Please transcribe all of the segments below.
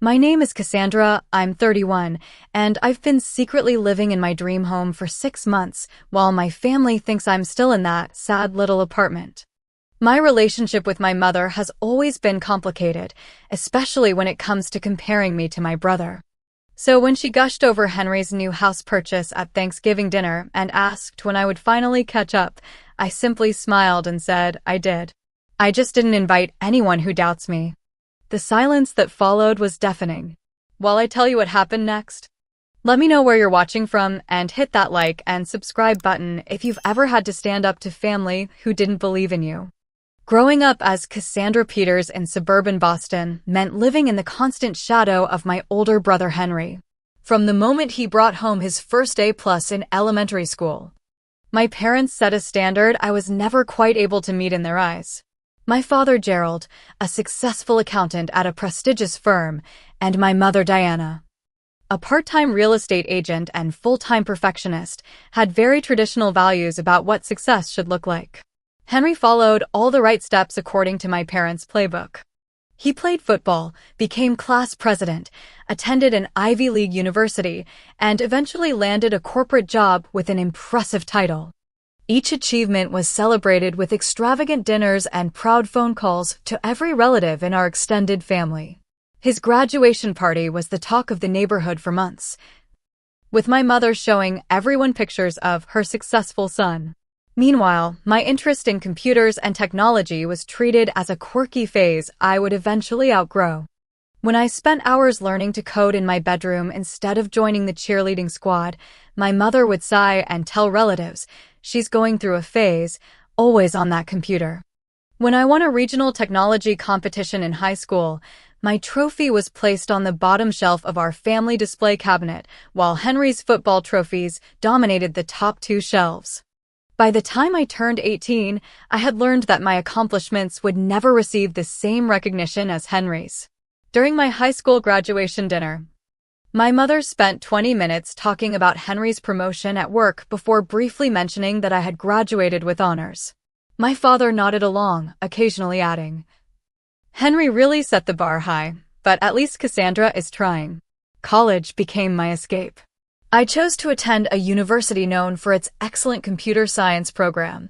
My name is Cassandra, I'm 31, and I've been secretly living in my dream home for 6 months, while my family thinks I'm still in that sad little apartment. My relationship with my mother has always been complicated, especially when it comes to comparing me to my brother. So when she gushed over Henry's new house purchase at Thanksgiving dinner and asked when I would finally catch up, I simply smiled and said, I did. I just didn't invite anyone who doubts me. The silence that followed was deafening. While I tell you what happened next, let me know where you're watching from and hit that like and subscribe button if you've ever had to stand up to family who didn't believe in you. Growing up as Cassandra Peters in suburban Boston meant living in the constant shadow of my older brother Henry. From the moment he brought home his first A+ in elementary school, my parents set a standard I was never quite able to meet in their eyes. My father, Gerald, a successful accountant at a prestigious firm, and my mother, Diana, a part-time real estate agent and full-time perfectionist, had very traditional values about what success should look like. Henry followed all the right steps according to my parents' playbook. He played football, became class president, attended an Ivy League university, and eventually landed a corporate job with an impressive title. Each achievement was celebrated with extravagant dinners and proud phone calls to every relative in our extended family. His graduation party was the talk of the neighborhood for months, with my mother showing everyone pictures of her successful son. Meanwhile, my interest in computers and technology was treated as a quirky phase I would eventually outgrow. When I spent hours learning to code in my bedroom instead of joining the cheerleading squad, my mother would sigh and tell relatives, she's going through a phase, always on that computer. When I won a regional technology competition in high school, my trophy was placed on the bottom shelf of our family display cabinet, while Henry's football trophies dominated the top two shelves. By the time I turned 18, I had learned that my accomplishments would never receive the same recognition as Henry's. During my high school graduation dinner, my mother spent 20 minutes talking about Henry's promotion at work before briefly mentioning that I had graduated with honors. My father nodded along, occasionally adding, Henry really set the bar high, but at least Cassandra is trying. College became my escape. I chose to attend a university known for its excellent computer science program,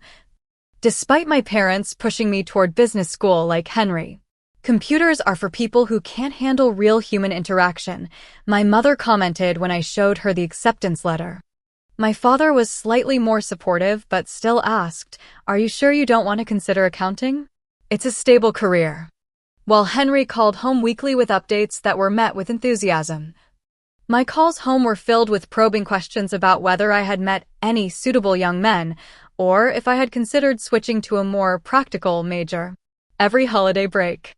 despite my parents pushing me toward business school like Henry. Computers are for people who can't handle real human interaction, my mother commented when I showed her the acceptance letter. My father was slightly more supportive but still asked, are you sure you don't want to consider accounting? It's a stable career. While Henry called home weekly with updates that were met with enthusiasm, my calls home were filled with probing questions about whether I had met any suitable young men or if I had considered switching to a more practical major. Every holiday break,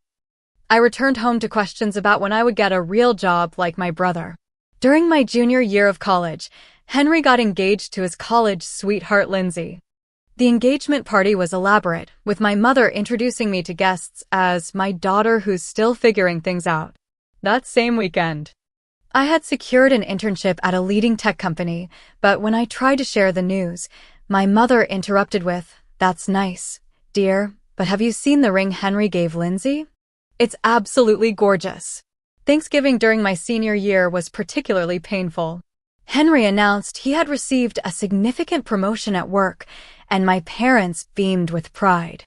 I returned home to questions about when I would get a real job like my brother. During my junior year of college, Henry got engaged to his college sweetheart Lindsay. The engagement party was elaborate, with my mother introducing me to guests as my daughter who's still figuring things out. That same weekend, I had secured an internship at a leading tech company, but when I tried to share the news, my mother interrupted with, that's nice, dear, but have you seen the ring Henry gave Lindsay? It's absolutely gorgeous. Thanksgiving during my senior year was particularly painful. Henry announced he had received a significant promotion at work, and my parents beamed with pride.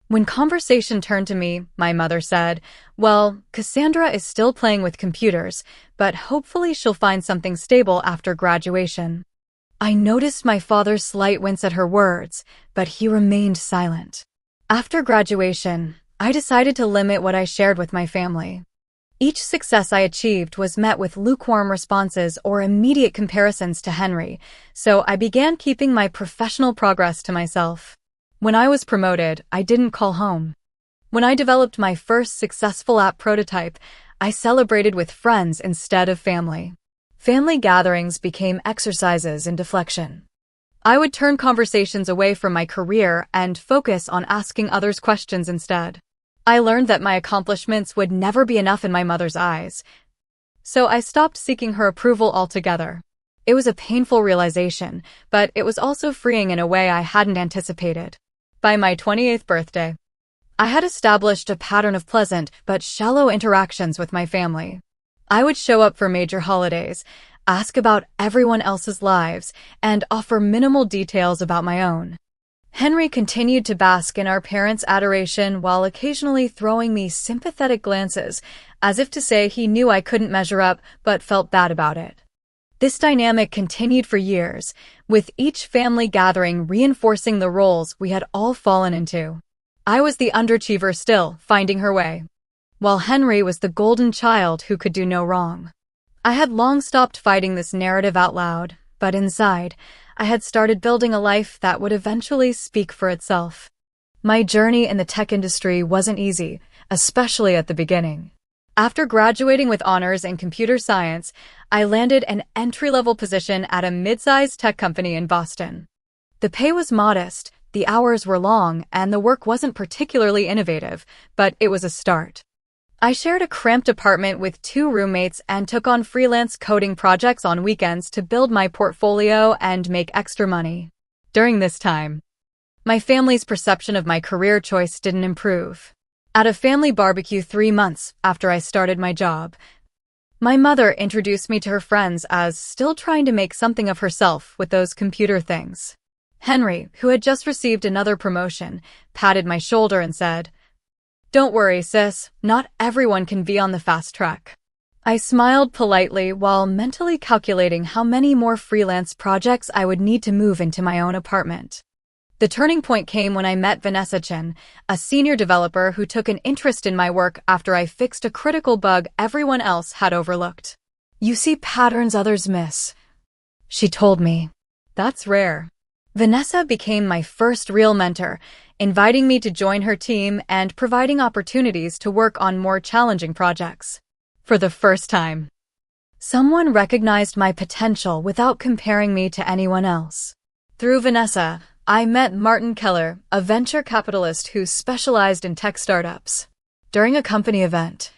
When conversation turned to me, my mother said, well, Cassandra is still playing with computers, but hopefully she'll find something stable after graduation. I noticed my father's slight wince at her words, but he remained silent. After graduation, I decided to limit what I shared with my family. Each success I achieved was met with lukewarm responses or immediate comparisons to Henry, so I began keeping my professional progress to myself. When I was promoted, I didn't call home. When I developed my first successful app prototype, I celebrated with friends instead of family. Family gatherings became exercises in deflection. I would turn conversations away from my career and focus on asking others questions instead. I learned that my accomplishments would never be enough in my mother's eyes, so I stopped seeking her approval altogether. It was a painful realization, but it was also freeing in a way I hadn't anticipated. By my 28th birthday, I had established a pattern of pleasant but shallow interactions with my family. I would show up for major holidays, ask about everyone else's lives, and offer minimal details about my own. Henry continued to bask in our parents' adoration while occasionally throwing me sympathetic glances, as if to say he knew I couldn't measure up but felt bad about it. This dynamic continued for years, with each family gathering reinforcing the roles we had all fallen into. I was the underachiever still, finding her way, while Henry was the golden child who could do no wrong. I had long stopped fighting this narrative out loud, but inside, I had started building a life that would eventually speak for itself. My journey in the tech industry wasn't easy, especially at the beginning. After graduating with honors in computer science, I landed an entry-level position at a mid-sized tech company in Boston. The pay was modest, the hours were long, and the work wasn't particularly innovative, but it was a start. I shared a cramped apartment with 2 roommates and took on freelance coding projects on weekends to build my portfolio and make extra money. During this time, my family's perception of my career choice didn't improve. At a family barbecue 3 months after I started my job, my mother introduced me to her friends as still trying to make something of herself with those computer things. Henry, who had just received another promotion, patted my shoulder and said, "Don't worry, sis, not everyone can be on the fast track." I smiled politely while mentally calculating how many more freelance projects I would need to move into my own apartment. The turning point came when I met Vanessa Chen, a senior developer who took an interest in my work after I fixed a critical bug everyone else had overlooked. "You see patterns others miss," she told me. "That's rare." Vanessa became my first real mentor, inviting me to join her team and providing opportunities to work on more challenging projects. For the first time, someone recognized my potential without comparing me to anyone else. Through Vanessa, I met Martin Keller, a venture capitalist who specialized in tech startups. During a company event,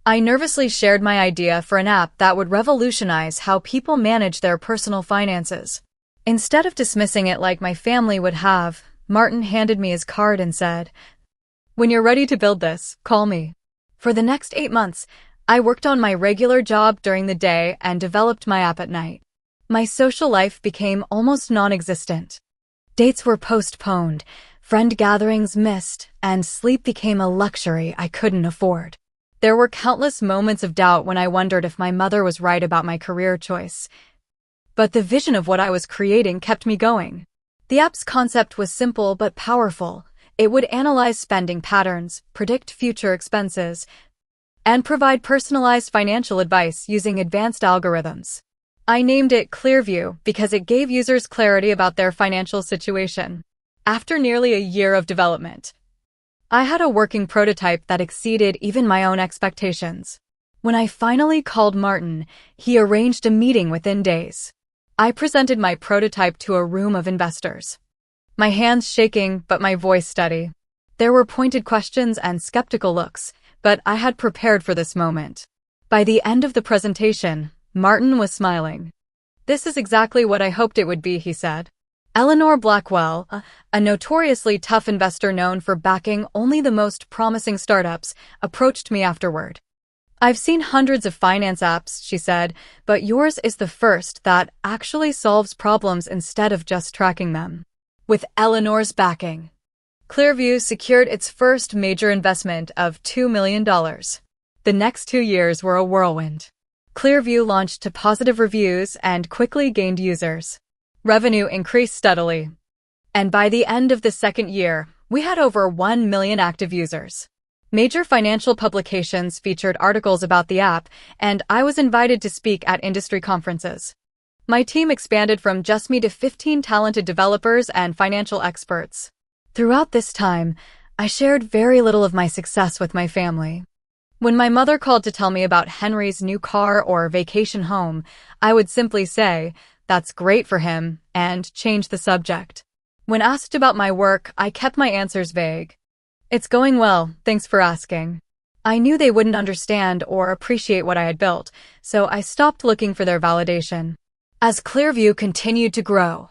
I nervously shared my idea for an app that would revolutionize how people manage their personal finances. Instead of dismissing it like my family would have, Martin handed me his card and said, "When you're ready to build this, call me." For the next 8 months, I worked on my regular job during the day and developed my app at night. My social life became almost non-existent. Dates were postponed, friend gatherings missed, and sleep became a luxury I couldn't afford. There were countless moments of doubt when I wondered if my mother was right about my career choice. But the vision of what I was creating kept me going. The app's concept was simple but powerful. It would analyze spending patterns, predict future expenses, and provide personalized financial advice using advanced algorithms. I named it Clearview because it gave users clarity about their financial situation. After nearly a year of development, I had a working prototype that exceeded even my own expectations. When I finally called Martin, he arranged a meeting within days. I presented my prototype to a room of investors, my hands shaking but my voice steady. There were pointed questions and skeptical looks, but I had prepared for this moment. By the end of the presentation, Martin was smiling. "This is exactly what I hoped it would be," he said. Eleanor Blackwell, a notoriously tough investor known for backing only the most promising startups, approached me afterward. "I've seen hundreds of finance apps," she said, "but yours is the first that actually solves problems instead of just tracking them." With Eleanor's backing, Clearview secured its first major investment of $2 million. The next 2 years were a whirlwind. Clearview launched to positive reviews and quickly gained users. Revenue increased steadily. And by the end of the second year, we had over 1 million active users. Major financial publications featured articles about the app, and I was invited to speak at industry conferences. My team expanded from just me to 15 talented developers and financial experts. Throughout this time, I shared very little of my success with my family. When my mother called to tell me about Henry's new car or vacation home, I would simply say, "That's great for him," and change the subject. When asked about my work, I kept my answers vague. "It's going well, thanks for asking." I knew they wouldn't understand or appreciate what I had built, so I stopped looking for their validation. As Clearview continued to grow,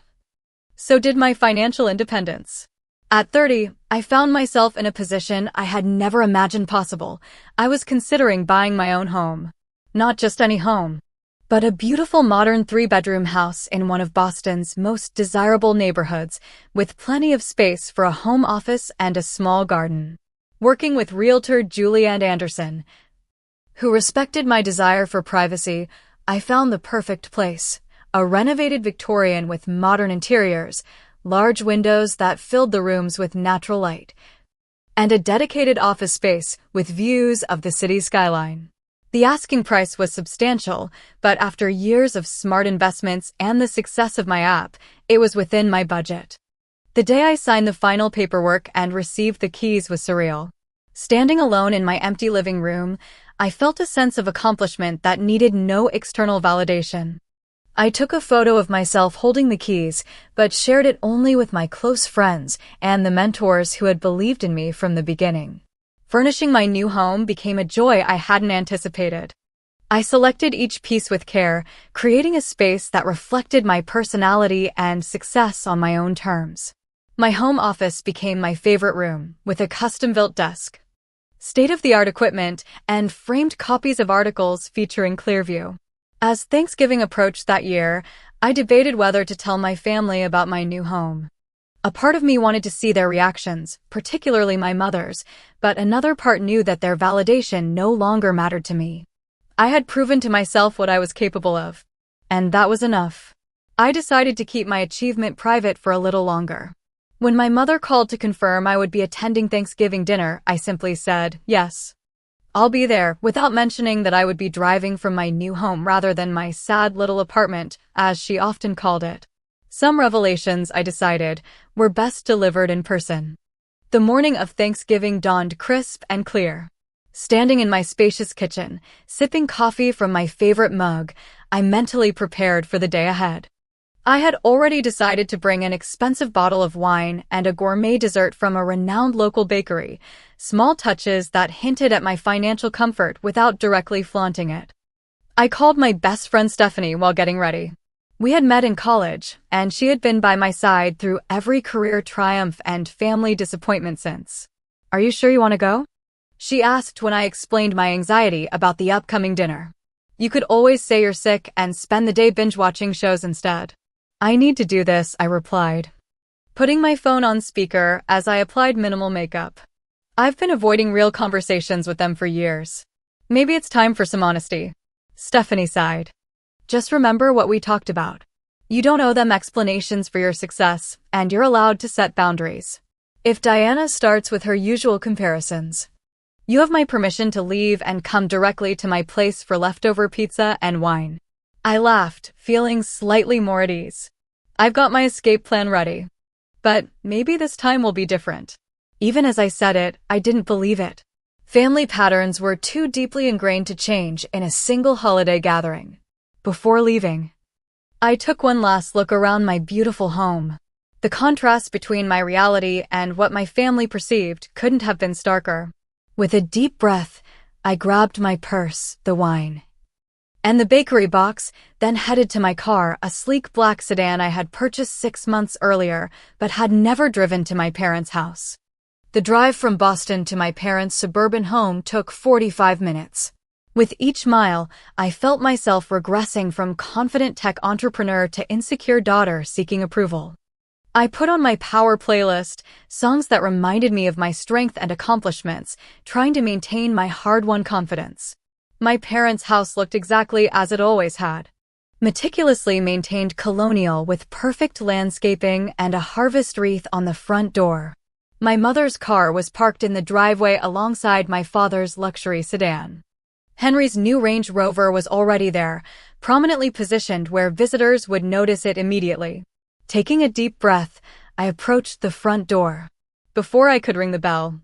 so did my financial independence. At 30, I found myself in a position I had never imagined possible. I was considering buying my own home. Not just any home, but a beautiful modern three-bedroom house in one of Boston's most desirable neighborhoods, with plenty of space for a home office and a small garden. Working with realtor Julianne Anderson, who respected my desire for privacy, I found the perfect place. A renovated Victorian with modern interiors, large windows that filled the rooms with natural light, and a dedicated office space with views of the city skyline. The asking price was substantial, but after years of smart investments and the success of my app, it was within my budget. The day I signed the final paperwork and received the keys was surreal. Standing alone in my empty living room, I felt a sense of accomplishment that needed no external validation. I took a photo of myself holding the keys, but shared it only with my close friends and the mentors who had believed in me from the beginning. Furnishing my new home became a joy I hadn't anticipated. I selected each piece with care, creating a space that reflected my personality and success on my own terms. My home office became my favorite room, with a custom-built desk, state-of-the-art equipment, and framed copies of articles featuring Clearview. As Thanksgiving approached that year, I debated whether to tell my family about my new home. A part of me wanted to see their reactions, particularly my mother's, but another part knew that their validation no longer mattered to me. I had proven to myself what I was capable of, and that was enough. I decided to keep my achievement private for a little longer. When my mother called to confirm I would be attending Thanksgiving dinner, I simply said, "Yes, I'll be there," without mentioning that I would be driving from my new home rather than my sad little apartment, as she often called it. Some revelations, I decided, were best delivered in person. The morning of Thanksgiving dawned crisp and clear. Standing in my spacious kitchen, sipping coffee from my favorite mug, I mentally prepared for the day ahead. I had already decided to bring an expensive bottle of wine and a gourmet dessert from a renowned local bakery, small touches that hinted at my financial comfort without directly flaunting it. I called my best friend Stephanie while getting ready. We had met in college, and she had been by my side through every career triumph and family disappointment since. "Are you sure you want to go?" she asked when I explained my anxiety about the upcoming dinner. "You could always say you're sick and spend the day binge-watching shows instead." "I need to do this," I replied, putting my phone on speaker as I applied minimal makeup. I've been avoiding real conversations with them for years. "Maybe it's time for some honesty." Stephanie sighed. "Just remember what we talked about. You don't owe them explanations for your success, and you're allowed to set boundaries. If Diana starts with her usual comparisons, you have my permission to leave and come directly to my place for leftover pizza and wine." I laughed, feeling slightly more at ease. I've got my escape plan ready. But maybe this time will be different. Even as I said it, I didn't believe it. Family patterns were too deeply ingrained to change in a single holiday gathering. Before leaving, I took one last look around my beautiful home. The contrast between my reality and what my family perceived couldn't have been starker. With a deep breath, I grabbed my purse, the wine, and the bakery box, then headed to my car, a sleek black sedan I had purchased 6 months earlier, but had never driven to my parents' house. The drive from Boston to my parents' suburban home took 45 minutes. With each mile, I felt myself regressing from confident tech entrepreneur to insecure daughter seeking approval. I put on my power playlist, songs that reminded me of my strength and accomplishments, trying to maintain my hard-won confidence. My parents' house looked exactly as it always had. Meticulously maintained colonial with perfect landscaping and a harvest wreath on the front door. My mother's car was parked in the driveway alongside my father's luxury sedan. Henry's new Range Rover was already there, prominently positioned where visitors would notice it immediately. Taking a deep breath, I approached the front door. Before I could ring the bell,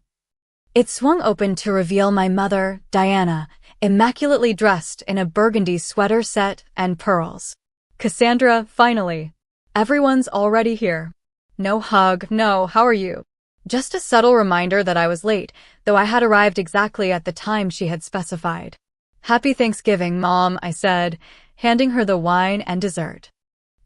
it swung open to reveal my mother, Diana, immaculately dressed in a burgundy sweater set and pearls. "Cassandra, finally. Everyone's already here." No hug, no "how are you?" Just a subtle reminder that I was late, though I had arrived exactly at the time she had specified. "Happy Thanksgiving, Mom," I said, handing her the wine and dessert.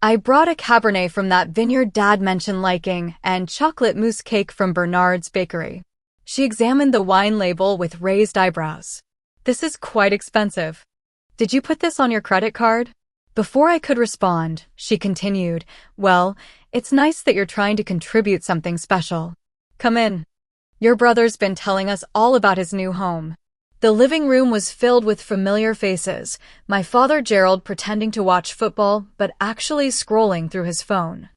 I brought a Cabernet from that vineyard Dad mentioned liking and chocolate mousse cake from Bernard's Bakery. She examined the wine label with raised eyebrows. "This is quite expensive." Did you put this on your credit card? Before I could respond, she continued, well, it's nice that you're trying to contribute something special. Come in. Your brother's been telling us all about his new home. The living room was filled with familiar faces, my father Gerald pretending to watch football but actually scrolling through his phone.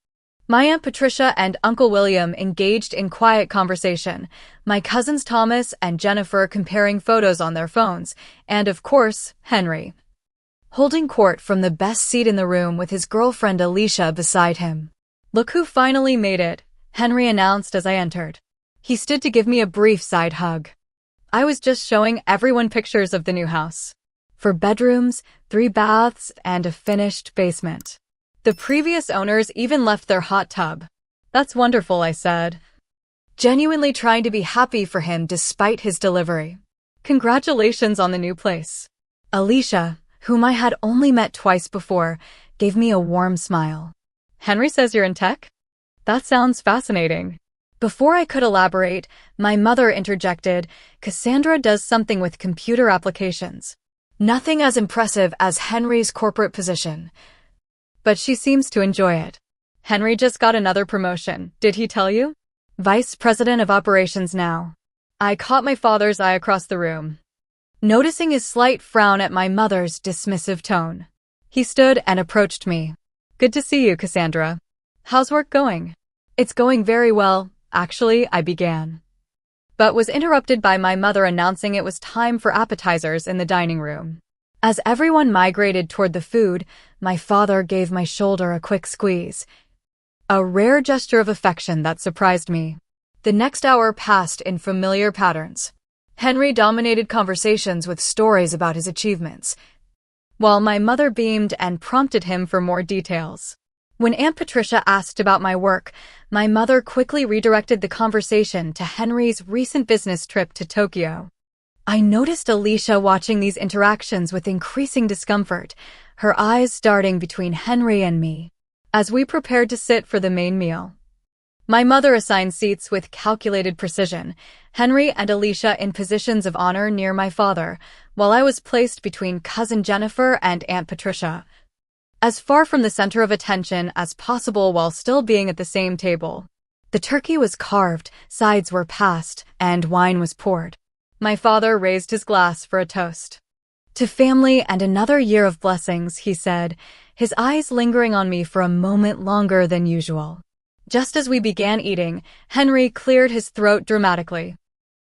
My Aunt Patricia and Uncle William engaged in quiet conversation, my cousins Thomas and Jennifer comparing photos on their phones, and of course, Henry, holding court from the best seat in the room with his girlfriend Alicia beside him. Look who finally made it, Henry announced as I entered. He stood to give me a brief side hug. I was just showing everyone pictures of the new house. 4 bedrooms, 3 baths, and a finished basement. The previous owners even left their hot tub. That's wonderful, I said, genuinely trying to be happy for him despite his delivery. Congratulations on the new place. Alicia, whom I had only met twice before, gave me a warm smile. Henry says you're in tech? That sounds fascinating. Before I could elaborate, my mother interjected, Cassandra does something with computer applications. Nothing as impressive as Henry's corporate position. But she seems to enjoy it. Henry just got another promotion, did he tell you? Vice President of Operations now. I caught my father's eye across the room, noticing his slight frown at my mother's dismissive tone. He stood and approached me. Good to see you, Cassandra. How's work going? It's going very well, actually, I began, but was interrupted by my mother announcing it was time for appetizers in the dining room. As everyone migrated toward the food, my father gave my shoulder a quick squeeze, a rare gesture of affection that surprised me. The next hour passed in familiar patterns. Henry dominated conversations with stories about his achievements, while my mother beamed and prompted him for more details. When Aunt Patricia asked about my work, my mother quickly redirected the conversation to Henry's recent business trip to Tokyo. I noticed Alicia watching these interactions with increasing discomfort, her eyes darting between Henry and me, as we prepared to sit for the main meal. My mother assigned seats with calculated precision, Henry and Alicia in positions of honor near my father, while I was placed between cousin Jennifer and Aunt Patricia, as far from the center of attention as possible while still being at the same table. The turkey was carved, sides were passed, and wine was poured. My father raised his glass for a toast. To family and another year of blessings, he said, his eyes lingering on me for a moment longer than usual. Just as we began eating, Henry cleared his throat dramatically.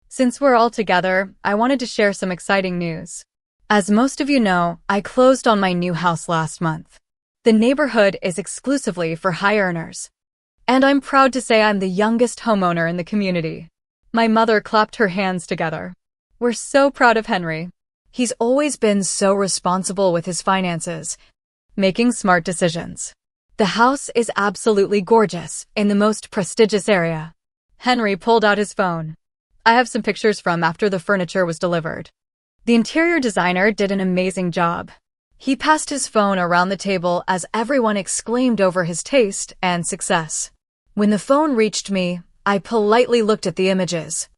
Since we're all together, I wanted to share some exciting news. As most of you know, I closed on my new house last month. The neighborhood is exclusively for high earners, and I'm proud to say I'm the youngest homeowner in the community. My mother clapped her hands together. We're so proud of Henry. He's always been so responsible with his finances, making smart decisions. The house is absolutely gorgeous, in the most prestigious area. Henry pulled out his phone. I have some pictures from after the furniture was delivered. The interior designer did an amazing job. He passed his phone around the table as everyone exclaimed over his taste and success. When the phone reached me, I politely looked at the images.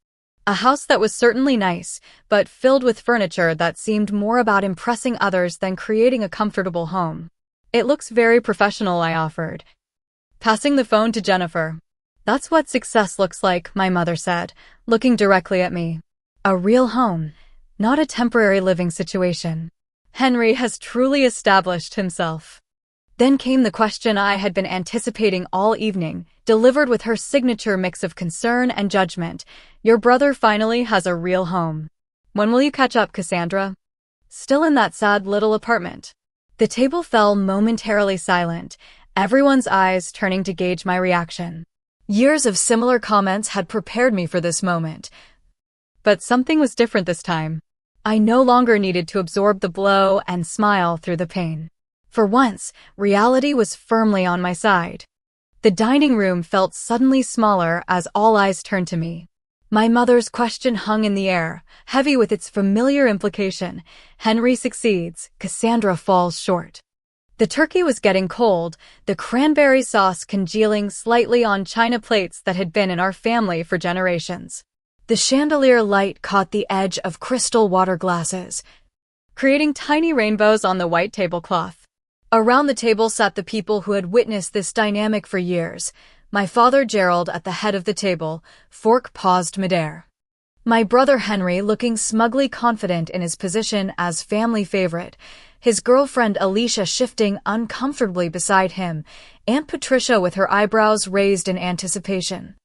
A house that was certainly nice, but filled with furniture that seemed more about impressing others than creating a comfortable home. It looks very professional, I offered, passing the phone to Jennifer. That's what success looks like, my mother said, looking directly at me. A real home, not a temporary living situation. Henry has truly established himself. Then came the question I had been anticipating all evening, delivered with her signature mix of concern and judgment. Your brother finally has a real home. When will you catch up, Cassandra? Still in that sad little apartment. The table fell momentarily silent, everyone's eyes turning to gauge my reaction. Years of similar comments had prepared me for this moment. But something was different this time. I no longer needed to absorb the blow and smile through the pain. For once, reality was firmly on my side. The dining room felt suddenly smaller as all eyes turned to me. My mother's question hung in the air, heavy with its familiar implication. Henry succeeds, Cassandra falls short. The turkey was getting cold, the cranberry sauce congealing slightly on china plates that had been in our family for generations. The chandelier light caught the edge of crystal water glasses, creating tiny rainbows on the white tablecloth. Around the table sat the people who had witnessed this dynamic for years. My father Gerald at the head of the table, fork paused midair. My brother Henry looking smugly confident in his position as family favorite, his girlfriend Alicia shifting uncomfortably beside him, Aunt Patricia with her eyebrows raised in anticipation.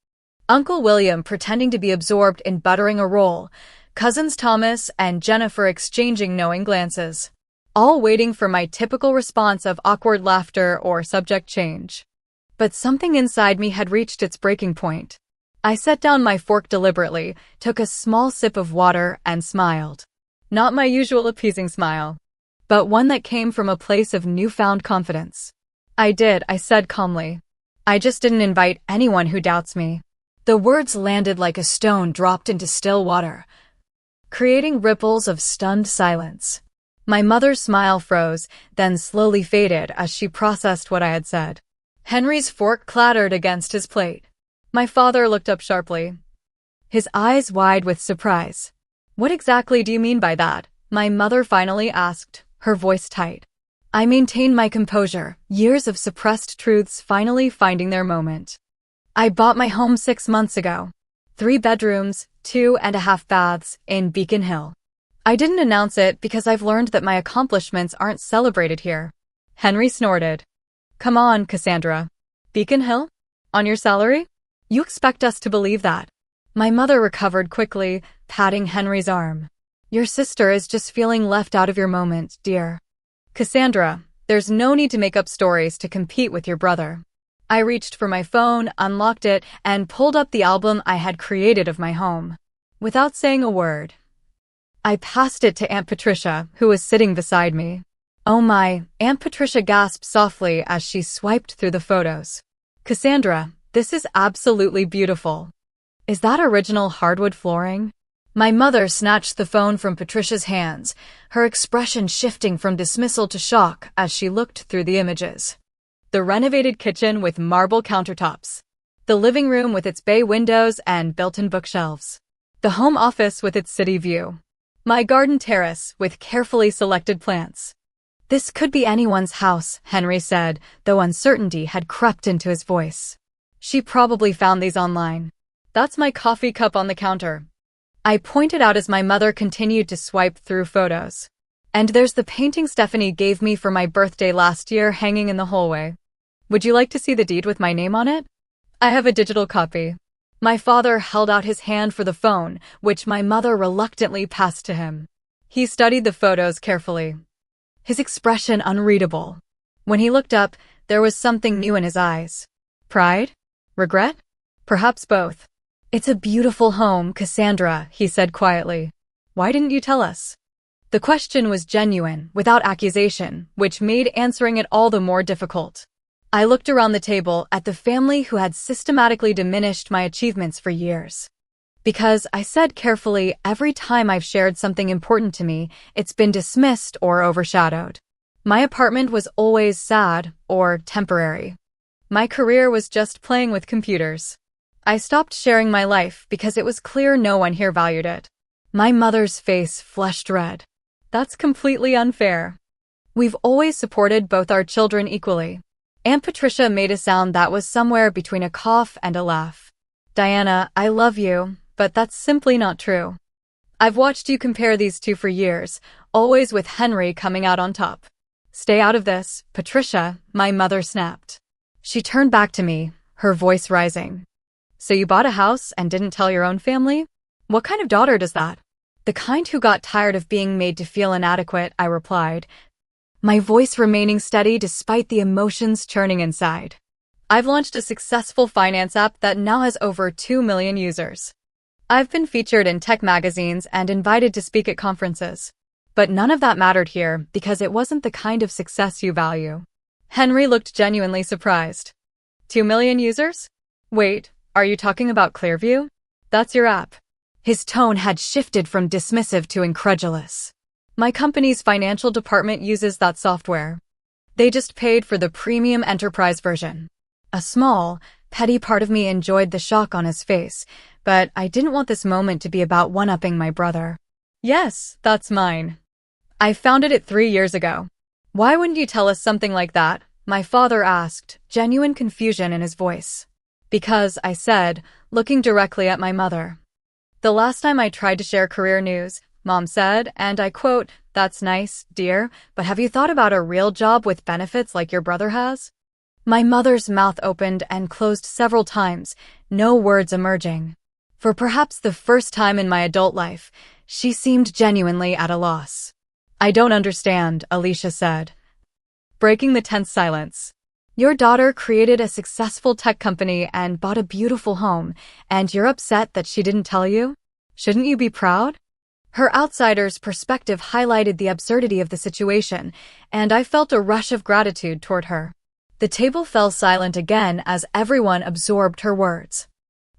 Uncle William pretending to be absorbed in buttering a roll, cousins Thomas and Jennifer exchanging knowing glances, all waiting for my typical response of awkward laughter or subject change. But something inside me had reached its breaking point. I set down my fork deliberately, took a small sip of water, and smiled. Not my usual appeasing smile, but one that came from a place of newfound confidence. I said calmly. I just didn't invite anyone who doubts me. The words landed like a stone dropped into still water, creating ripples of stunned silence. My mother's smile froze, then slowly faded as she processed what I had said. Henry's fork clattered against his plate. My father looked up sharply, his eyes wide with surprise. What exactly do you mean by that? My mother finally asked, her voice tight. I maintained my composure, years of suppressed truths finally finding their moment. I bought my home 6 months ago. 3 bedrooms, 2.5 baths, in Beacon Hill. I didn't announce it because I've learned that my accomplishments aren't celebrated here. Henry snorted. Come on, Cassandra. Beacon Hill? On your salary? You expect us to believe that? My mother recovered quickly, patting Henry's arm. Your sister is just feeling left out of your moment, dear. Cassandra, there's no need to make up stories to compete with your brother. I reached for my phone, unlocked it, and pulled up the album I had created of my home. Without saying a word, I passed it to Aunt Patricia, who was sitting beside me. Oh my, Aunt Patricia gasped softly as she swiped through the photos. Cassandra, this is absolutely beautiful. Is that original hardwood flooring? My mother snatched the phone from Patricia's hands, her expression shifting from dismissal to shock as she looked through the images. The renovated kitchen with marble countertops. The living room with its bay windows and built-in bookshelves. The home office with its city view. My garden terrace with carefully selected plants. This could be anyone's house, Henry said, though uncertainty had crept into his voice. She probably found these online. That's my coffee cup on the counter. I pointed out as my mother continued to swipe through photos. And there's the painting Stephanie gave me for my birthday last year hanging in the hallway. Would you like to see the deed with my name on it? I have a digital copy. My father held out his hand for the phone, which my mother reluctantly passed to him. He studied the photos carefully, his expression unreadable. When he looked up, there was something new in his eyes. Pride? Regret? Perhaps both. It's a beautiful home, Cassandra, he said quietly. Why didn't you tell us? The question was genuine, without accusation, which made answering it all the more difficult. I looked around the table at the family who had systematically diminished my achievements for years. Because, I said carefully, every time I've shared something important to me, it's been dismissed or overshadowed. My apartment was always sad or temporary. My career was just playing with computers. I stopped sharing my life because it was clear no one here valued it. My mother's face flushed red. That's completely unfair. We've always supported both our children equally. Aunt Patricia made a sound that was somewhere between a cough and a laugh. Diana, I love you, but that's simply not true. I've watched you compare these two for years, always with Henry coming out on top. Stay out of this, Patricia, my mother snapped. She turned back to me, her voice rising. So you bought a house and didn't tell your own family? What kind of daughter does that? The kind who got tired of being made to feel inadequate, I replied, my voice remaining steady despite the emotions churning inside. I've launched a successful finance app that now has over 2 million users. I've been featured in tech magazines and invited to speak at conferences. But none of that mattered here because it wasn't the kind of success you value. Henry looked genuinely surprised. 2 million users? Wait, are you talking about Clearview? That's your app. His tone had shifted from dismissive to incredulous. My company's financial department uses that software. They just paid for the premium enterprise version. A small, petty part of me enjoyed the shock on his face, but I didn't want this moment to be about one-upping my brother. Yes, that's mine. I found it 3 years ago. Why wouldn't you tell us something like that? My father asked, genuine confusion in his voice. Because, I said, looking directly at my mother. The last time I tried to share career news, Mom said, and I quote, "That's nice, dear, but have you thought about a real job with benefits like your brother has?" My mother's mouth opened and closed several times, no words emerging. For perhaps the first time in my adult life, she seemed genuinely at a loss. "I don't understand," Alicia said, breaking the tense silence. "Your daughter created a successful tech company and bought a beautiful home, and you're upset that she didn't tell you? Shouldn't you be proud?" Her outsider's perspective highlighted the absurdity of the situation, and I felt a rush of gratitude toward her. The table fell silent again as everyone absorbed her words.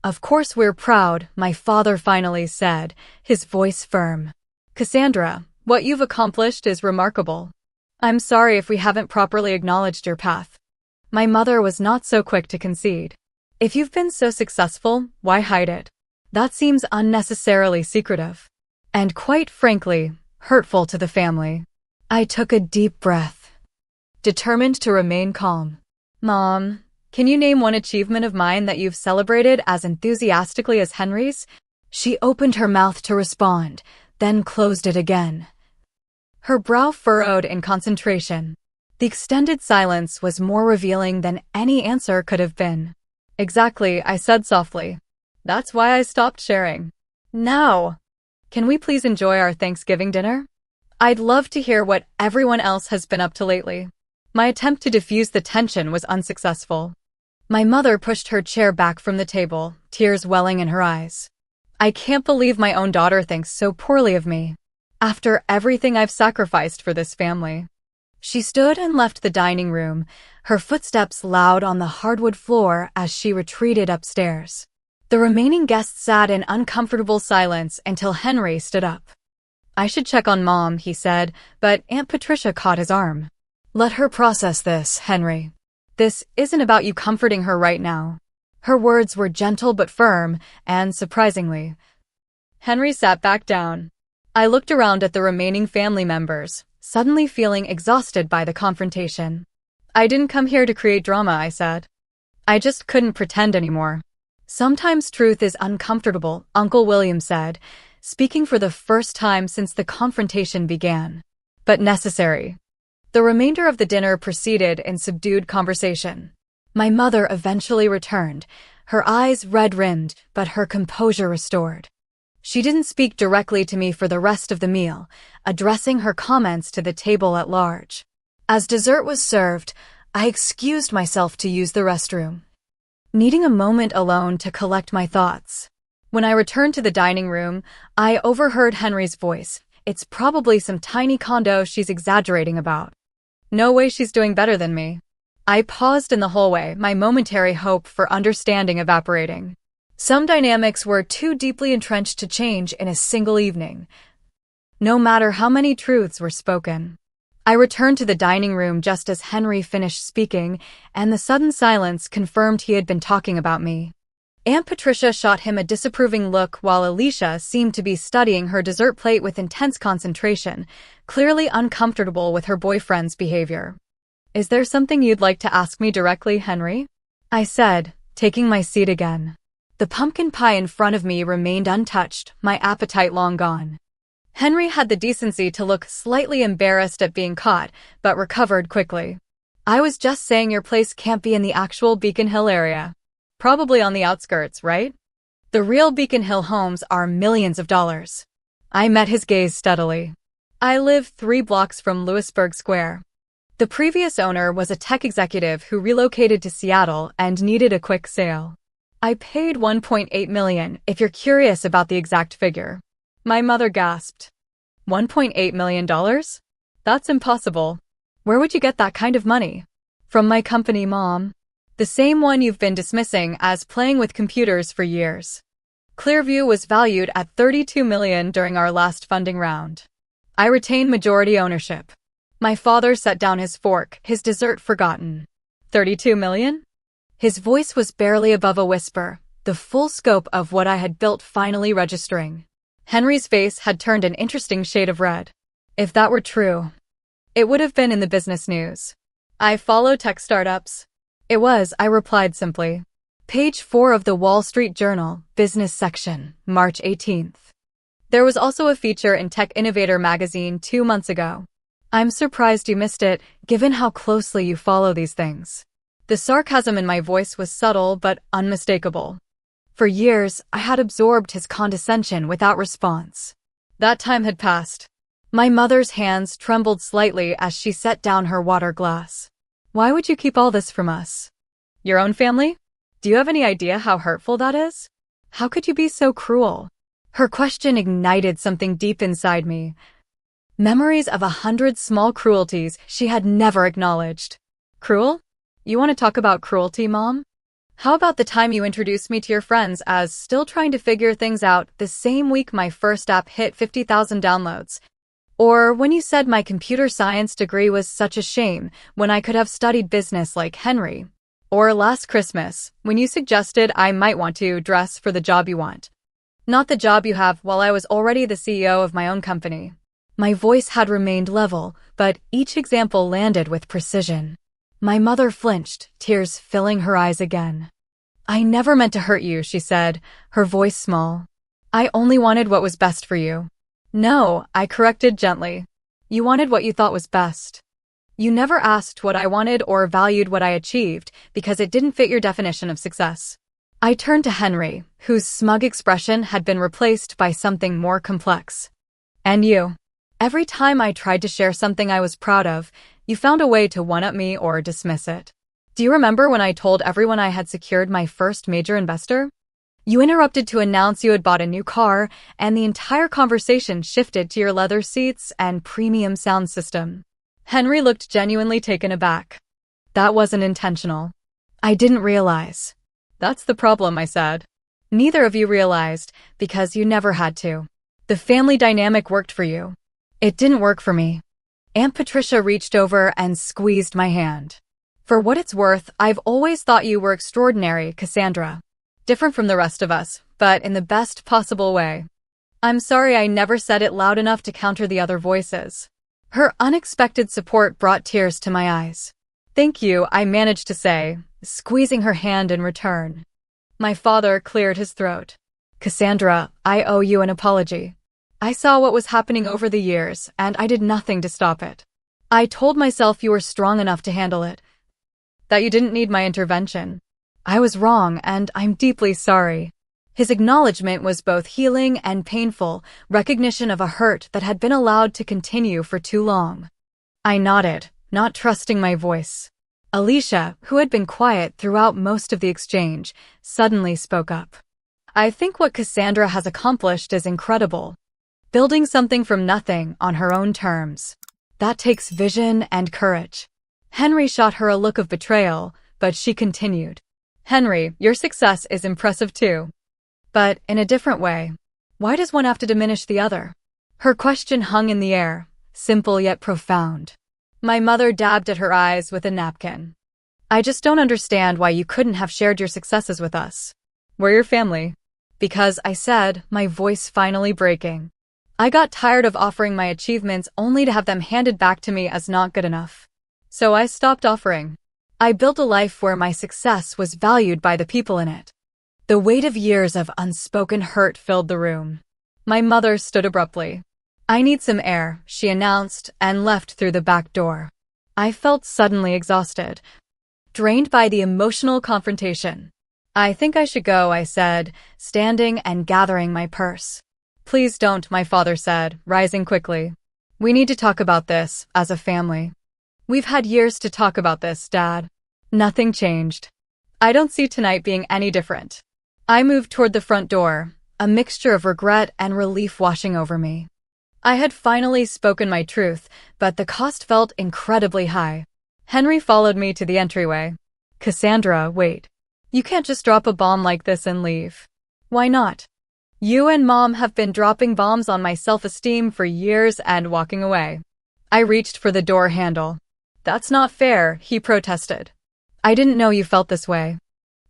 "Of course we're proud," my father finally said, his voice firm. "Cassandra, what you've accomplished is remarkable. I'm sorry if we haven't properly acknowledged your path." My mother was not so quick to concede. "If you've been so successful, why hide it? That seems unnecessarily secretive. And quite frankly, hurtful to the family." I took a deep breath, determined to remain calm. "Mom, can you name one achievement of mine that you've celebrated as enthusiastically as Henry's?" She opened her mouth to respond, then closed it again. Her brow furrowed in concentration. The extended silence was more revealing than any answer could have been. "Exactly," I said softly. "That's why I stopped sharing. Now, can we please enjoy our Thanksgiving dinner? I'd love to hear what everyone else has been up to lately." My attempt to diffuse the tension was unsuccessful. My mother pushed her chair back from the table, tears welling in her eyes. "I can't believe my own daughter thinks so poorly of me. After everything I've sacrificed for this family." She stood and left the dining room, her footsteps loud on the hardwood floor as she retreated upstairs. The remaining guests sat in uncomfortable silence until Henry stood up. "I should check on Mom," he said, but Aunt Patricia caught his arm. "Let her process this, Henry. This isn't about you comforting her right now." Her words were gentle but firm, and surprisingly, Henry sat back down. I looked around at the remaining family members, suddenly feeling exhausted by the confrontation. "I didn't come here to create drama," I said. "I just couldn't pretend anymore." "Sometimes truth is uncomfortable," Uncle William said, speaking for the first time since the confrontation began. "But necessary." The remainder of the dinner proceeded in subdued conversation. My mother eventually returned, her eyes red-rimmed, but her composure restored. She didn't speak directly to me for the rest of the meal, addressing her comments to the table at large. As dessert was served, I excused myself to use the restroom, needing a moment alone to collect my thoughts. When I returned to the dining room, I overheard Henry's voice. "It's probably some tiny condo she's exaggerating about. No way she's doing better than me." I paused in the hallway, my momentary hope for understanding evaporating. Some dynamics were too deeply entrenched to change in a single evening, no matter how many truths were spoken. I returned to the dining room just as Henry finished speaking, and the sudden silence confirmed he had been talking about me. Aunt Patricia shot him a disapproving look while Alicia seemed to be studying her dessert plate with intense concentration, clearly uncomfortable with her boyfriend's behavior. "Is there something you'd like to ask me directly, Henry?" I said, taking my seat again. The pumpkin pie in front of me remained untouched, my appetite long gone. Henry had the decency to look slightly embarrassed at being caught, but recovered quickly. "I was just saying your place can't be in the actual Beacon Hill area. Probably on the outskirts, right? The real Beacon Hill homes are millions of dollars." I met his gaze steadily. "I live 3 blocks from Lewisburg Square. The previous owner was a tech executive who relocated to Seattle and needed a quick sale. I paid $1.8 million, if you're curious about the exact figure." My mother gasped. $1.8 million? That's impossible. Where would you get that kind of money? "From my company, Mom. The same one you've been dismissing as playing with computers for years. Clearview was valued at $32 million during our last funding round. I retain majority ownership." My father set down his fork, his dessert forgotten. $32 million? His voice was barely above a whisper, the full scope of what I had built finally registering. Henry's face had turned an interesting shade of red. If that were true, it would have been in the business news. I follow tech startups. It was, I replied simply. Page 4 of the Wall Street Journal, business section, March 18th. There was also a feature in Tech Innovator magazine 2 months ago. I'm surprised you missed it, given how closely you follow these things. The sarcasm in my voice was subtle but unmistakable. For years, I had absorbed his condescension without response. That time had passed. My mother's hands trembled slightly as she set down her water glass. Why would you keep all this from us? Your own family? Do you have any idea how hurtful that is? How could you be so cruel? Her question ignited something deep inside me. Memories of 100 small cruelties she had never acknowledged. Cruel? You want to talk about cruelty, Mom? How about the time you introduced me to your friends as still trying to figure things out the same week my first app hit 50,000 downloads? Or when you said my computer science degree was such a shame when I could have studied business like Henry? Or last Christmas, when you suggested I might want to dress for the job you want. Not the job you have while I was already the CEO of my own company. My voice had remained level, but each example landed with precision. My mother flinched, tears filling her eyes again. I never meant to hurt you, she said, her voice small. I only wanted what was best for you. No, I corrected gently. You wanted what you thought was best. You never asked what I wanted or valued what I achieved because it didn't fit your definition of success. I turned to Henry, whose smug expression had been replaced by something more complex. And you? Every time I tried to share something I was proud of, you found a way to one-up me or dismiss it. Do you remember when I told everyone I had secured my first major investor? You interrupted to announce you had bought a new car, and the entire conversation shifted to your leather seats and premium sound system. Henry looked genuinely taken aback. That wasn't intentional. I didn't realize. That's the problem, I said. Neither of you realized, because you never had to. The family dynamic worked for you. It didn't work for me. Aunt Patricia reached over and squeezed my hand. For what it's worth, I've always thought you were extraordinary, Cassandra. Different from the rest of us, but in the best possible way. I'm sorry I never said it loud enough to counter the other voices. Her unexpected support brought tears to my eyes. Thank you, I managed to say, squeezing her hand in return. My father cleared his throat. Cassandra, I owe you an apology. I saw what was happening over the years, and I did nothing to stop it. I told myself you were strong enough to handle it. That you didn't need my intervention. I was wrong, and I'm deeply sorry. His acknowledgement was both healing and painful, recognition of a hurt that had been allowed to continue for too long. I nodded, not trusting my voice. Alicia, who had been quiet throughout most of the exchange, suddenly spoke up. I think what Cassandra has accomplished is incredible. Building something from nothing on her own terms. That takes vision and courage. Henry shot her a look of betrayal, but she continued. Henry, your success is impressive too. But in a different way. Why does one have to diminish the other? Her question hung in the air, simple yet profound. My mother dabbed at her eyes with a napkin. I just don't understand why you couldn't have shared your successes with us. We're your family. Because I said, my voice finally breaking. I got tired of offering my achievements only to have them handed back to me as not good enough. So I stopped offering. I built a life where my success was valued by the people in it. The weight of years of unspoken hurt filled the room. My mother stood abruptly. I need some air, she announced, and left through the back door. I felt suddenly exhausted, drained by the emotional confrontation. I think I should go, I said, standing and gathering my purse. Please don't, my father said, rising quickly. We need to talk about this, as a family. We've had years to talk about this, Dad. Nothing changed. I don't see tonight being any different. I moved toward the front door, a mixture of regret and relief washing over me. I had finally spoken my truth, but the cost felt incredibly high. Henry followed me to the entryway. Cassandra, wait. You can't just drop a bomb like this and leave. Why not? You and Mom have been dropping bombs on my self-esteem for years and walking away. I reached for the door handle. That's not fair, he protested. I didn't know you felt this way.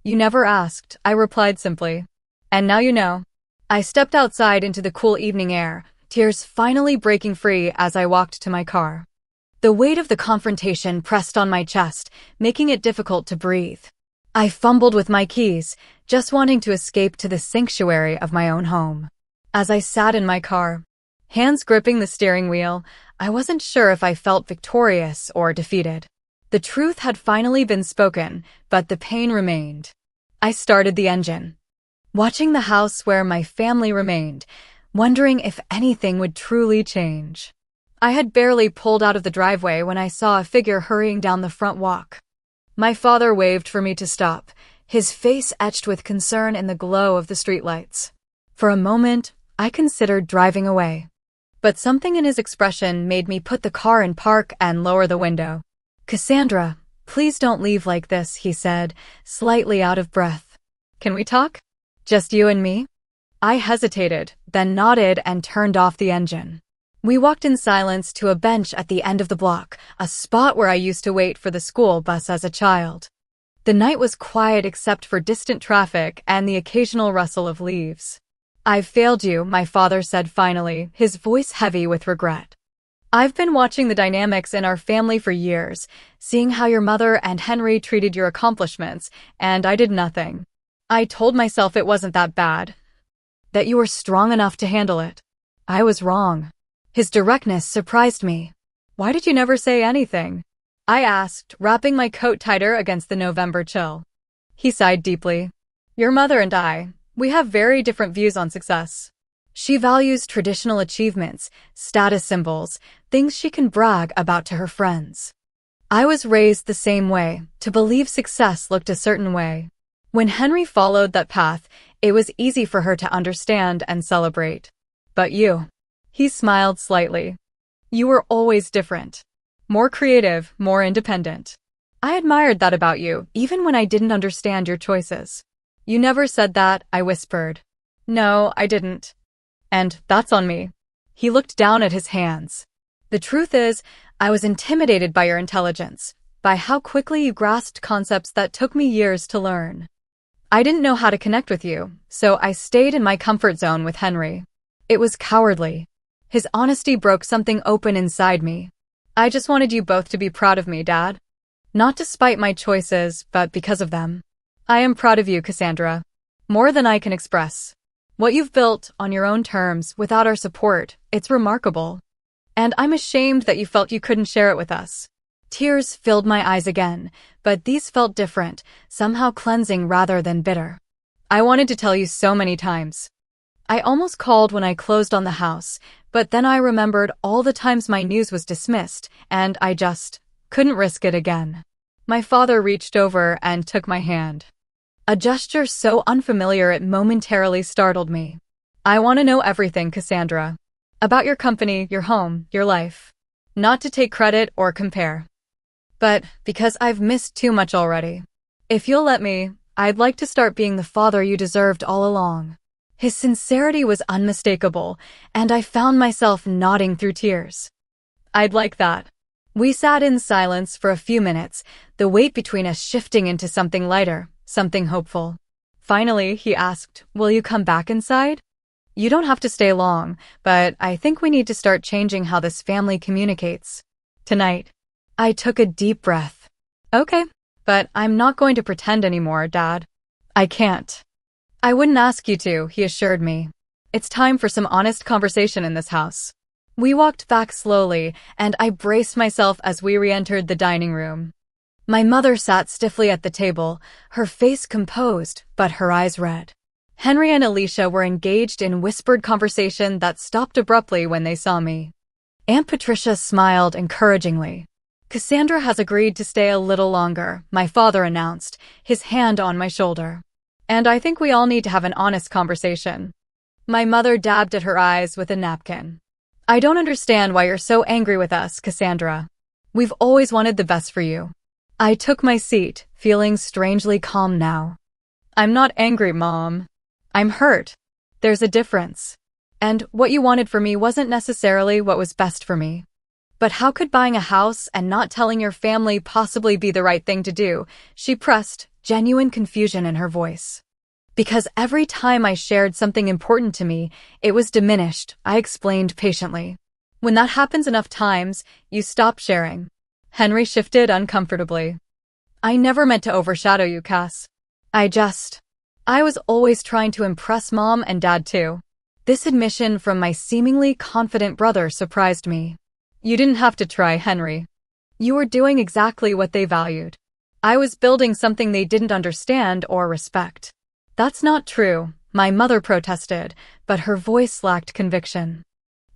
You never asked, I replied simply. And now you know. I stepped outside into the cool evening air, tears finally breaking free as I walked to my car. The weight of the confrontation pressed on my chest, making it difficult to breathe. I fumbled with my keys, just wanting to escape to the sanctuary of my own home. As I sat in my car, hands gripping the steering wheel, I wasn't sure if I felt victorious or defeated. The truth had finally been spoken, but the pain remained. I started the engine, watching the house where my family remained, wondering if anything would truly change. I had barely pulled out of the driveway when I saw a figure hurrying down the front walk. My father waved for me to stop, his face etched with concern in the glow of the streetlights. For a moment, I considered driving away. But something in his expression made me put the car in park and lower the window. "Cassandra, please don't leave like this," he said, slightly out of breath. "Can we talk? Just you and me?" I hesitated, then nodded and turned off the engine. We walked in silence to a bench at the end of the block, a spot where I used to wait for the school bus as a child. The night was quiet except for distant traffic and the occasional rustle of leaves. "I've failed you," my father said finally, his voice heavy with regret. "I've been watching the dynamics in our family for years, seeing how your mother and Henry treated your accomplishments, and I did nothing. I told myself it wasn't that bad, that you were strong enough to handle it. I was wrong." His directness surprised me. "Why did you never say anything?" I asked, wrapping my coat tighter against the November chill. He sighed deeply. "Your mother and I, we have very different views on success. She values traditional achievements, status symbols, things she can brag about to her friends. I was raised the same way, to believe success looked a certain way. When Henry followed that path, it was easy for her to understand and celebrate. But you..." He smiled slightly. "You were always different. More creative, more independent. I admired that about you, even when I didn't understand your choices." "You never said that," I whispered. "No, I didn't. And that's on me." He looked down at his hands. "The truth is, I was intimidated by your intelligence, by how quickly you grasped concepts that took me years to learn. I didn't know how to connect with you, so I stayed in my comfort zone with Henry. It was cowardly." His honesty broke something open inside me. "I just wanted you both to be proud of me, Dad. Not despite my choices, but because of them. I am proud of you, Cassandra. More than I can express. What you've built, on your own terms, without our support, it's remarkable. And I'm ashamed that you felt you couldn't share it with us." Tears filled my eyes again, but these felt different, somehow cleansing rather than bitter. "I wanted to tell you so many times. I almost called when I closed on the house, but then I remembered all the times my news was dismissed, and I just couldn't risk it again." My father reached over and took my hand. A gesture so unfamiliar it momentarily startled me. "I want to know everything, Cassandra. About your company, your home, your life. Not to take credit or compare, but because I've missed too much already. If you'll let me, I'd like to start being the father you deserved all along." His sincerity was unmistakable, and I found myself nodding through tears. "I'd like that." We sat in silence for a few minutes, the weight between us shifting into something lighter, something hopeful. Finally, he asked, "Will you come back inside? You don't have to stay long, but I think we need to start changing how this family communicates. Tonight." I took a deep breath. "Okay, but I'm not going to pretend anymore, Dad. I can't." "I wouldn't ask you to," he assured me. "It's time for some honest conversation in this house." We walked back slowly, and I braced myself as we re-entered the dining room. My mother sat stiffly at the table, her face composed, but her eyes red. Henry and Alicia were engaged in whispered conversation that stopped abruptly when they saw me. Aunt Patricia smiled encouragingly. "Cassandra has agreed to stay a little longer," my father announced, his hand on my shoulder. "And I think we all need to have an honest conversation." My mother dabbed at her eyes with a napkin. "I don't understand why you're so angry with us, Cassandra. We've always wanted the best for you." I took my seat, feeling strangely calm now. "I'm not angry, Mom. I'm hurt. There's a difference. And what you wanted for me wasn't necessarily what was best for me. But how could buying a house and not telling your family possibly be the right thing to do?" She pressed, genuine confusion in her voice. Because every time I shared something important to me, it was diminished, I explained patiently. When that happens enough times, you stop sharing. Henry shifted uncomfortably. I never meant to overshadow you, Cass. I was always trying to impress Mom and Dad too. This admission from my seemingly confident brother surprised me. You didn't have to try, Henry. You were doing exactly what they valued. I was building something they didn't understand or respect. That's not true, my mother protested, but her voice lacked conviction.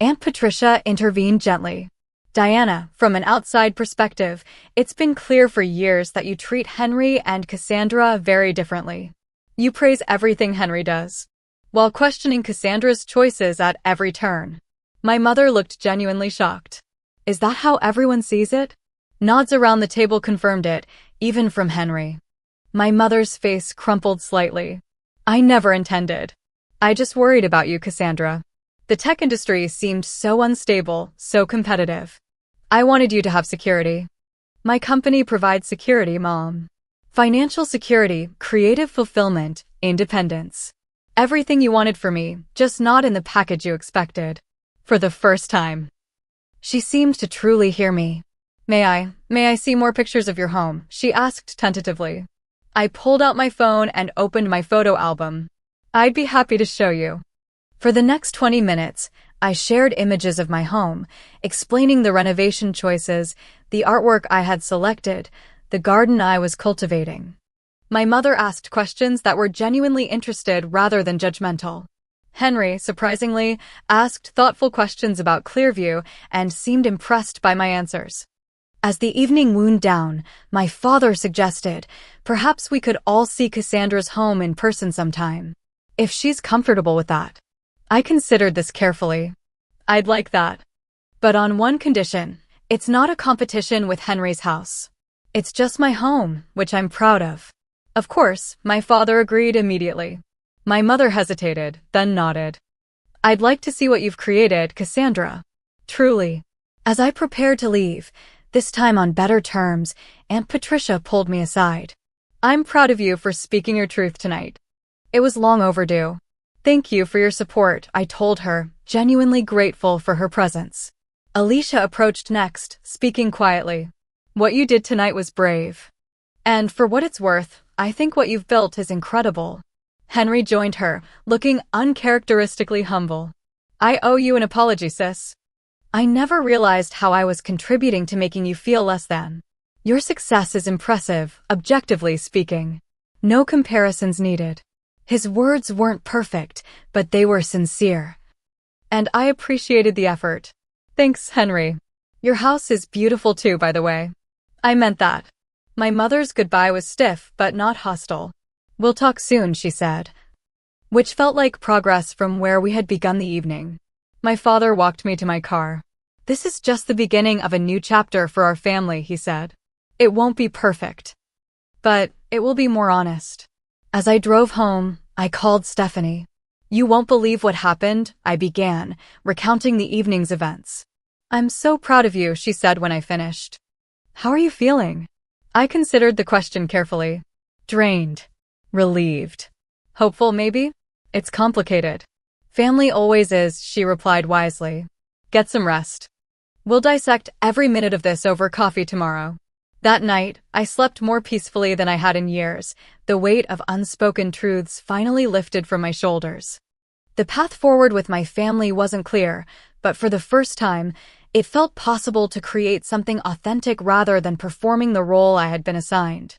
Aunt Patricia intervened gently. Diana, from an outside perspective, it's been clear for years that you treat Henry and Cassandra very differently. You praise everything Henry does, while questioning Cassandra's choices at every turn. My mother looked genuinely shocked. Is that how everyone sees it? Nods around the table confirmed it, even from Henry. My mother's face crumpled slightly. I never intended. I just worried about you, Cassandra. The tech industry seemed so unstable, so competitive. I wanted you to have security. My company provides security, Mom. Financial security, creative fulfillment, independence. Everything you wanted for me, just not in the package you expected. For the first time. She seemed to truly hear me. May I see more pictures of your home? She asked tentatively. I pulled out my phone and opened my photo album. I'd be happy to show you. For the next 20 minutes, I shared images of my home, explaining the renovation choices, the artwork I had selected, the garden I was cultivating. My mother asked questions that were genuinely interested rather than judgmental. Henry, surprisingly, asked thoughtful questions about Clearview and seemed impressed by my answers. As the evening wound down, my father suggested, perhaps we could all see Cassandra's home in person sometime. If she's comfortable with that. I considered this carefully. I'd like that. But on one condition, it's not a competition with Henry's house. It's just my home, which I'm proud of. Of course, my father agreed immediately. My mother hesitated, then nodded. I'd like to see what you've created, Cassandra. Truly. As I prepared to leave, this time on better terms, Aunt Patricia pulled me aside. I'm proud of you for speaking your truth tonight. It was long overdue. Thank you for your support, I told her, genuinely grateful for her presence. Alicia approached next, speaking quietly. What you did tonight was brave. And for what it's worth, I think what you've built is incredible. Henry joined her, looking uncharacteristically humble. I owe you an apology, sis. I never realized how I was contributing to making you feel less than. Your success is impressive, objectively speaking. No comparisons needed. His words weren't perfect, but they were sincere. And I appreciated the effort. Thanks, Henry. Your house is beautiful too, by the way. I meant that. My mother's goodbye was stiff, but not hostile. We'll talk soon, she said. Which felt like progress from where we had begun the evening. My father walked me to my car. This is just the beginning of a new chapter for our family, he said. It won't be perfect. But it will be more honest. As I drove home, I called Stephanie. You won't believe what happened, I began, recounting the evening's events. I'm so proud of you, she said when I finished. How are you feeling? I considered the question carefully. Drained. Relieved. Hopeful, maybe? It's complicated. Family always is, she replied wisely. Get some rest. We'll dissect every minute of this over coffee tomorrow. That night, I slept more peacefully than I had in years, the weight of unspoken truths finally lifted from my shoulders. The path forward with my family wasn't clear, but for the first time, it felt possible to create something authentic rather than performing the role I had been assigned.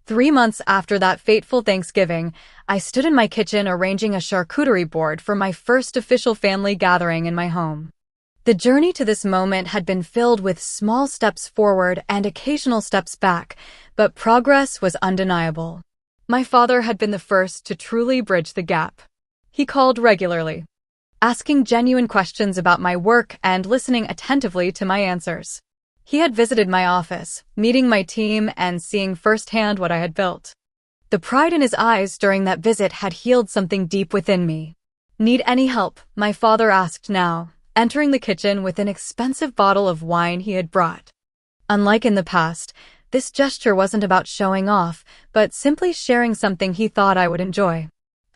3 months after that fateful Thanksgiving, I stood in my kitchen arranging a charcuterie board for my first official family gathering in my home. The journey to this moment had been filled with small steps forward and occasional steps back, but progress was undeniable. My father had been the first to truly bridge the gap. He called regularly, asking genuine questions about my work and listening attentively to my answers. He had visited my office, meeting my team and seeing firsthand what I had built. The pride in his eyes during that visit had healed something deep within me. Need any help? My father asked now, entering the kitchen with an expensive bottle of wine he had brought. Unlike in the past, this gesture wasn't about showing off, but simply sharing something he thought I would enjoy.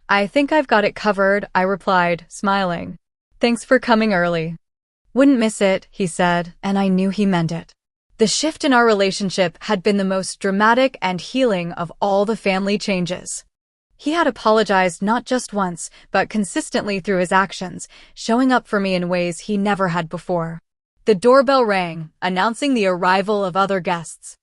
I think I've got it covered, I replied, smiling. Thanks for coming early. Wouldn't miss it, he said, and I knew he meant it. The shift in our relationship had been the most dramatic and healing of all the family changes. He had apologized not just once, but consistently through his actions, showing up for me in ways he never had before. The doorbell rang, announcing the arrival of other guests.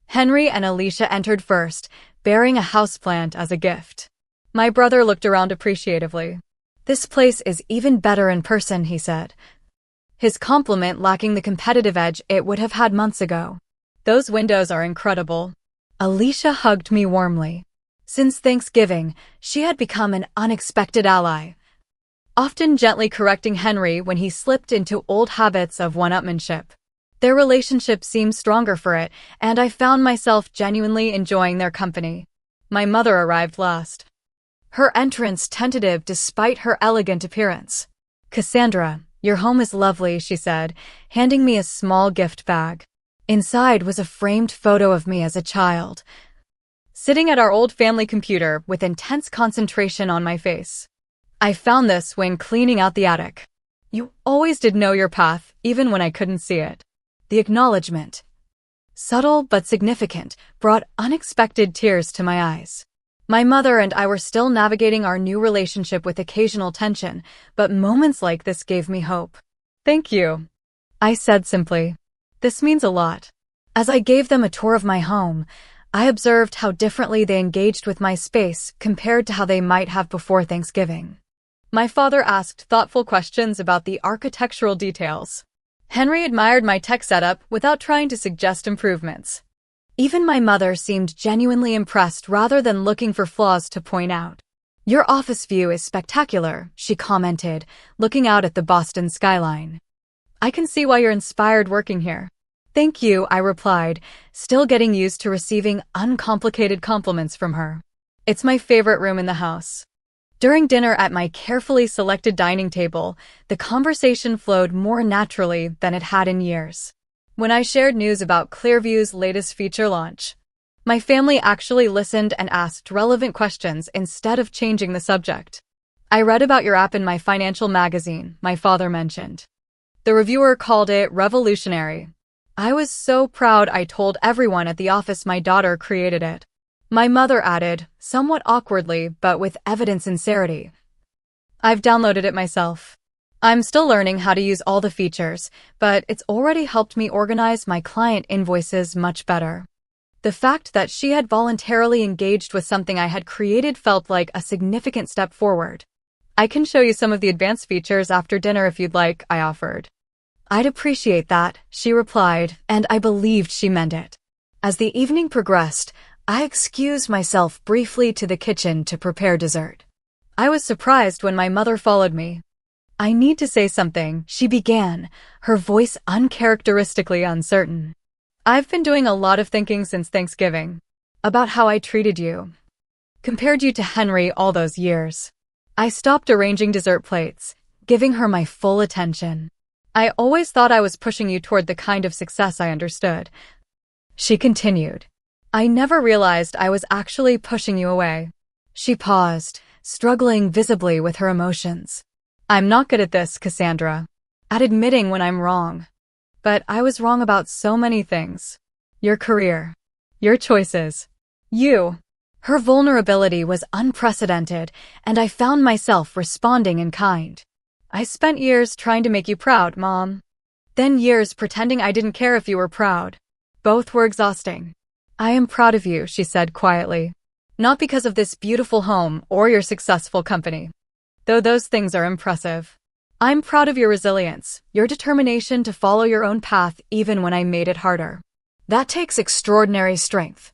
Henry and Alicia entered first, bearing a houseplant as a gift. My brother looked around appreciatively. This place is even better in person, he said. His compliment lacking the competitive edge it would have had months ago. Those windows are incredible. Alicia hugged me warmly. Since Thanksgiving, she had become an unexpected ally, often gently correcting Henry when he slipped into old habits of one-upmanship. Their relationship seemed stronger for it, and I found myself genuinely enjoying their company. My mother arrived last. Her entrance tentative despite her elegant appearance. Cassandra, your home is lovely, she said, handing me a small gift bag. Inside was a framed photo of me as a child, sitting at our old family computer with intense concentration on my face. I found this when cleaning out the attic. You always did know your path, even when I couldn't see it. The acknowledgement, subtle but significant, brought unexpected tears to my eyes. My mother and I were still navigating our new relationship with occasional tension, but moments like this gave me hope. Thank you, I said simply. This means a lot. As I gave them a tour of my home, I observed how differently they engaged with my space compared to how they might have before Thanksgiving. My father asked thoughtful questions about the architectural details. Henry admired my tech setup without trying to suggest improvements. Even my mother seemed genuinely impressed rather than looking for flaws to point out. Your office view is spectacular, she commented, looking out at the Boston skyline. I can see why you're inspired working here. Thank you, I replied, still getting used to receiving uncomplicated compliments from her. It's my favorite room in the house. During dinner at my carefully selected dining table, the conversation flowed more naturally than it had in years. When I shared news about Clearview's latest feature launch, my family actually listened and asked relevant questions instead of changing the subject. I read about your app in my financial magazine, my father mentioned. The reviewer called it revolutionary. I was so proud I told everyone at the office my daughter created it. My mother added, somewhat awkwardly but with evident sincerity, I've downloaded it myself. I'm still learning how to use all the features, but it's already helped me organize my client invoices much better. The fact that she had voluntarily engaged with something I had created felt like a significant step forward. I can show you some of the advanced features after dinner if you'd like, I offered. I'd appreciate that, she replied, and I believed she meant it. As the evening progressed, I excused myself briefly to the kitchen to prepare dessert. I was surprised when my mother followed me. I need to say something, she began, her voice uncharacteristically uncertain. I've been doing a lot of thinking since Thanksgiving. About how I treated you. Compared you to Henry all those years. I stopped arranging dessert plates, giving her my full attention. I always thought I was pushing you toward the kind of success I understood. She continued. I never realized I was actually pushing you away. She paused, struggling visibly with her emotions. I'm not good at this, Cassandra. At admitting when I'm wrong. But I was wrong about so many things. Your career. Your choices. You. Her vulnerability was unprecedented, and I found myself responding in kind. I spent years trying to make you proud, Mom. Then years pretending I didn't care if you were proud. Both were exhausting. I am proud of you, she said quietly. Not because of this beautiful home or your successful company. Though those things are impressive. I'm proud of your resilience, your determination to follow your own path even when I made it harder. That takes extraordinary strength.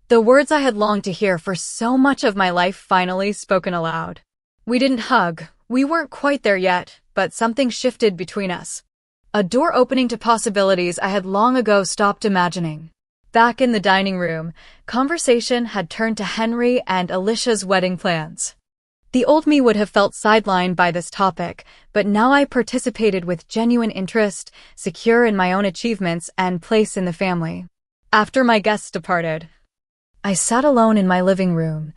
The words I had longed to hear for so much of my life finally spoken aloud. We didn't hug, we weren't quite there yet, but something shifted between us. A door opening to possibilities I had long ago stopped imagining. Back in the dining room, conversation had turned to Henry and Alicia's wedding plans. The old me would have felt sidelined by this topic, but now I participated with genuine interest, secure in my own achievements and place in the family. After my guests departed, I sat alone in my living room,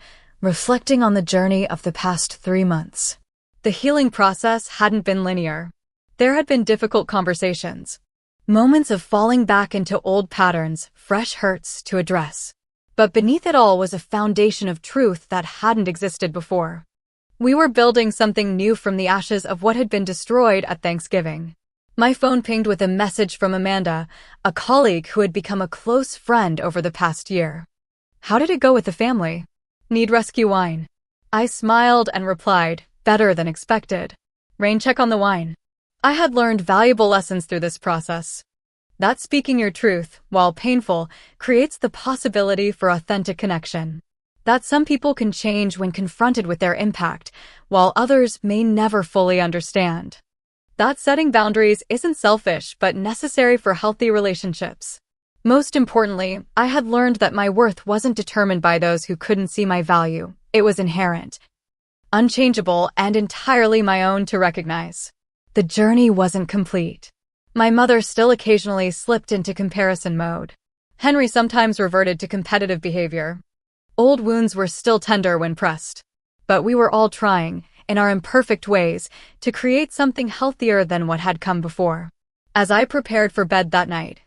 reflecting on the journey of the past 3 months. The healing process hadn't been linear. There had been difficult conversations, moments of falling back into old patterns, fresh hurts to address. But beneath it all was a foundation of truth that hadn't existed before. We were building something new from the ashes of what had been destroyed at Thanksgiving. My phone pinged with a message from Amanda, a colleague who had become a close friend over the past year. "How did it go with the family? Need rescue wine?" I smiled and replied, "Better than expected. Rain check on the wine." I had learned valuable lessons through this process. That speaking your truth, while painful, creates the possibility for authentic connection. That some people can change when confronted with their impact, while others may never fully understand. That setting boundaries isn't selfish but necessary for healthy relationships. Most importantly, I had learned that my worth wasn't determined by those who couldn't see my value. It was inherent, unchangeable, and entirely my own to recognize. The journey wasn't complete. My mother still occasionally slipped into comparison mode. Henry sometimes reverted to competitive behavior. Old wounds were still tender when pressed. But we were all trying, in our imperfect ways, to create something healthier than what had come before. As I prepared for bed that night,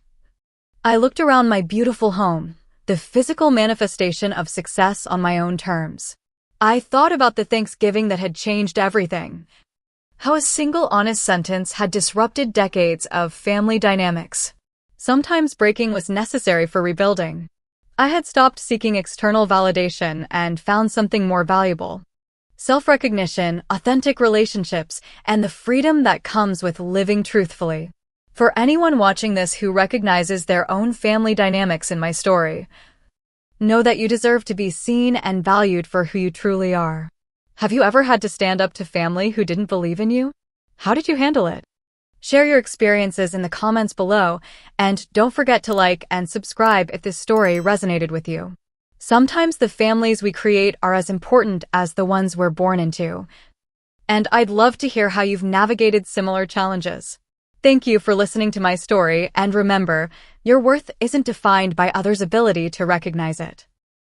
I looked around my beautiful home, the physical manifestation of success on my own terms. I thought about the Thanksgiving that had changed everything. How a single honest sentence had disrupted decades of family dynamics. Sometimes breaking was necessary for rebuilding. I had stopped seeking external validation and found something more valuable. Self-recognition, authentic relationships, and the freedom that comes with living truthfully. For anyone watching this who recognizes their own family dynamics in my story, know that you deserve to be seen and valued for who you truly are. Have you ever had to stand up to family who didn't believe in you? How did you handle it? Share your experiences in the comments below, and don't forget to like and subscribe if this story resonated with you. Sometimes the families we create are as important as the ones we're born into. And I'd love to hear how you've navigated similar challenges. Thank you for listening to my story, and remember, your worth isn't defined by others' ability to recognize it.